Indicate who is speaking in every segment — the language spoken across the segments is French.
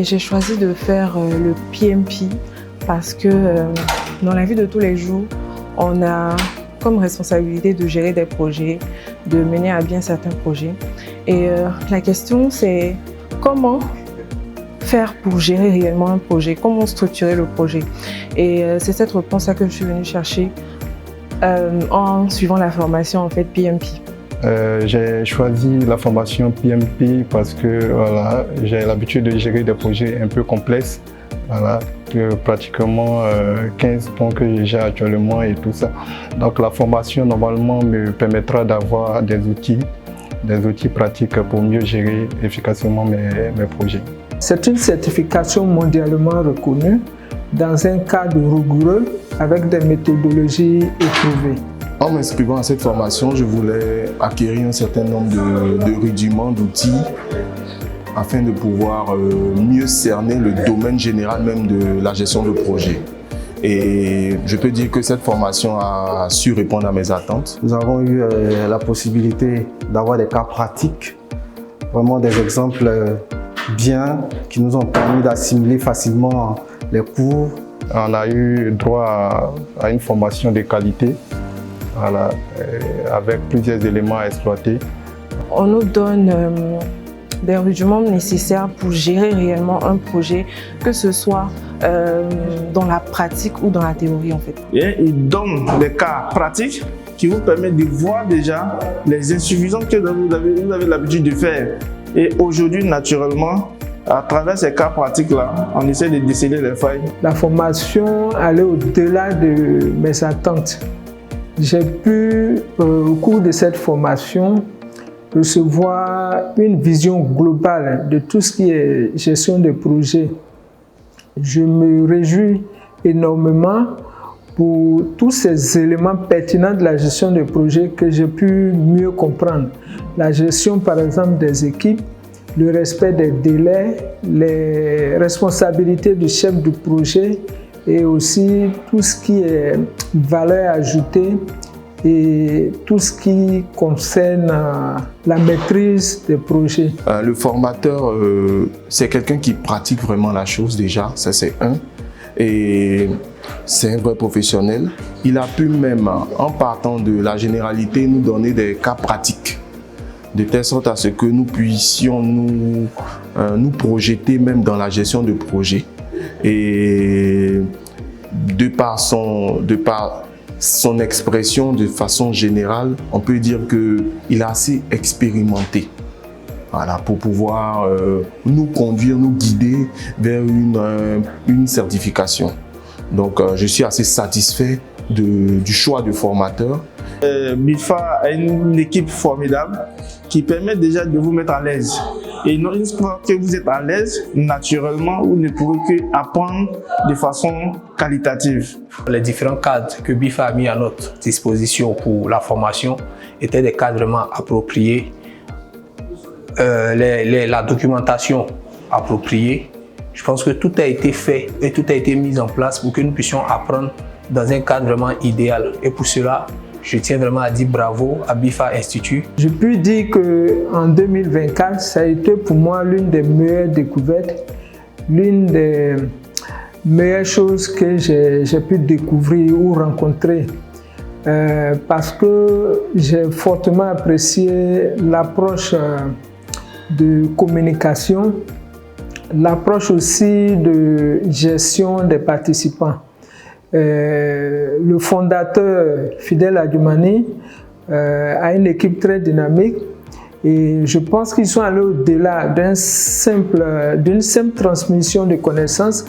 Speaker 1: Et j'ai choisi de faire le PMP parce que dans la vie de tous les jours, on a comme responsabilité de gérer des projets, de mener à bien certains projets. Et la question, c'est comment faire pour gérer réellement un projet, comment structurer le projet. Et c'est cette réponse-là que je suis venue chercher en suivant la formation en fait PMP.
Speaker 2: J'ai choisi la formation PMP parce que voilà, j'ai l'habitude de gérer des projets un peu complexes. Voilà, pratiquement 15 points que je gère actuellement et tout ça. Donc la formation normalement me permettra d'avoir des outils pratiques pour mieux gérer efficacement mes projets.
Speaker 3: C'est une certification mondialement reconnue dans un cadre rigoureux avec des méthodologies éprouvées.
Speaker 4: En m'inscrivant à cette formation, je voulais acquérir un certain nombre de rudiments, d'outils afin de pouvoir mieux cerner le domaine général même de la gestion de projet. Et je peux dire que cette formation a su répondre à mes attentes.
Speaker 5: Nous avons eu la possibilité d'avoir des cas pratiques, vraiment des exemples bien qui nous ont permis d'assimiler facilement les cours.
Speaker 2: On a eu droit à une formation de qualité, voilà, avec plusieurs éléments à exploiter.
Speaker 1: On nous donne des rudiments nécessaires pour gérer réellement un projet, que ce soit dans la pratique ou dans la théorie en fait.
Speaker 6: Et il donne des cas pratiques qui vous permettent de voir déjà les insuffisances que vous avez l'habitude de faire. Et aujourd'hui, naturellement, à travers ces cas pratiques-là, on essaie de déceler les failles.
Speaker 3: La formation allait au-delà de mes attentes. J'ai pu, au cours de cette formation, recevoir une vision globale de tout ce qui est gestion de projet. Je me réjouis énormément pour tous ces éléments pertinents de la gestion de projet que j'ai pu mieux comprendre. La gestion, par exemple, des équipes, le respect des délais, les responsabilités du chef du projet et aussi tout ce qui est valeur ajoutée et tout ce qui concerne la maîtrise des projets.
Speaker 4: Le formateur, c'est quelqu'un qui pratique vraiment la chose déjà, ça c'est un. Et c'est un vrai professionnel. Il a pu même, en partant de la généralité, nous donner des cas pratiques, de telle sorte à ce que nous puissions nous projeter même dans la gestion de projet. Et de par son expression de façon générale, on peut dire qu'il est assez expérimenté. Voilà, pour pouvoir nous conduire, nous guider vers une certification. Donc je suis assez satisfait du choix du formateur.
Speaker 6: BIFA a une équipe formidable qui permet déjà de vous mettre à l'aise. Et une fois que vous êtes à l'aise, naturellement, vous ne pouvez qu'apprendre de façon qualitative.
Speaker 7: Les différents cadres que BIFA a mis à notre disposition pour la formation étaient des cadres vraiment appropriés. La documentation appropriée. Je pense que tout a été fait et tout a été mis en place pour que nous puissions apprendre dans un cadre vraiment idéal. Et pour cela, je tiens vraiment à dire bravo à BIFA Institut.
Speaker 3: Je peux dire qu'en 2024, ça a été pour moi l'une des meilleures découvertes, l'une des meilleures choses que j'ai pu découvrir ou rencontrer. Parce que j'ai fortement apprécié l'approche de communication, l'approche aussi de gestion des participants. Le fondateur Fidèle Adjumani a une équipe très dynamique et je pense qu'ils sont allés au-delà d'une simple transmission de connaissances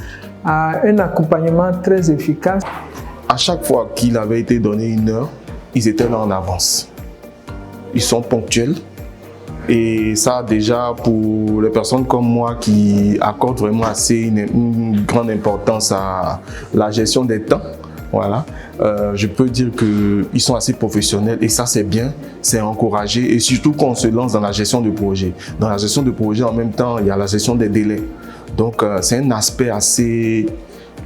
Speaker 3: à un accompagnement très efficace.
Speaker 4: À chaque fois qu'il avait été donné une heure, ils étaient là en avance. Ils sont ponctuels. Et ça, déjà, pour les personnes comme moi qui accordent vraiment assez une grande importance à la gestion des temps, voilà, je peux dire qu'ils sont assez professionnels et ça, c'est bien, c'est encouragé. Et surtout quand on se lance dans la gestion de projet. Dans la gestion de projet, en même temps, il y a la gestion des délais. Donc, c'est un aspect assez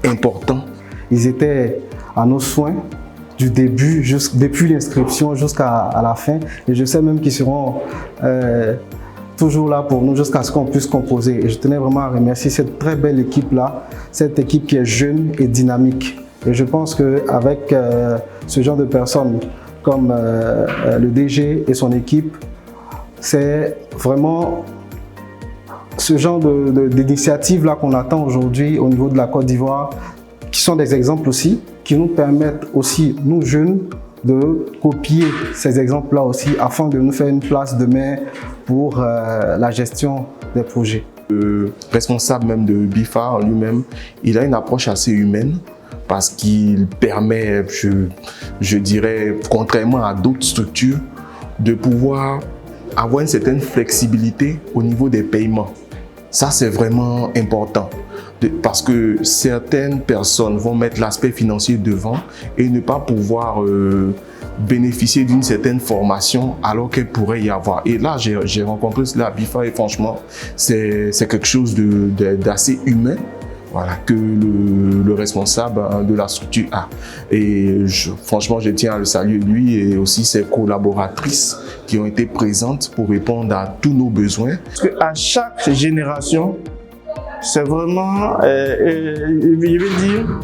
Speaker 4: important.
Speaker 5: Ils étaient à nos soins du début, depuis l'inscription jusqu'à la fin. Et je sais même qu'ils seront toujours là pour nous jusqu'à ce qu'on puisse composer. Et je tenais vraiment à remercier cette très belle équipe-là, cette équipe qui est jeune et dynamique. Et je pense qu'avec ce genre de personnes comme le DG et son équipe, c'est vraiment ce genre d'initiative-là qu'on attend aujourd'hui au niveau de la Côte d'Ivoire, qui sont des exemples aussi, qui nous permettent aussi, nous jeunes, de copier ces exemples-là aussi afin de nous faire une place demain pour la gestion des projets.
Speaker 4: Le responsable même de BIFA en lui-même, il a une approche assez humaine parce qu'il permet, je dirais, contrairement à d'autres structures, de pouvoir avoir une certaine flexibilité au niveau des paiements. Ça, c'est vraiment important parce que certaines personnes vont mettre l'aspect financier devant et ne pas pouvoir bénéficier d'une certaine formation alors qu'elle pourrait y avoir. Et là, j'ai rencontré la BIFA et franchement, c'est quelque chose d'assez humain. Voilà, que le responsable de la structure a. Et franchement, je tiens à le saluer, lui et aussi ses collaboratrices qui ont été présentes pour répondre à tous nos besoins.
Speaker 6: Parce qu'à chaque génération, c'est vraiment, je vais dire,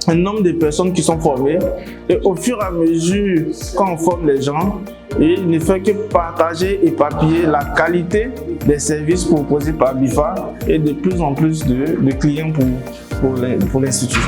Speaker 6: un nombre de personnes qui sont formées. Et au fur et à mesure qu'on forme les gens, il ne fait que partager et éparpiller la qualité des services proposés par BIFA et de plus en plus de clients pour l'Institut.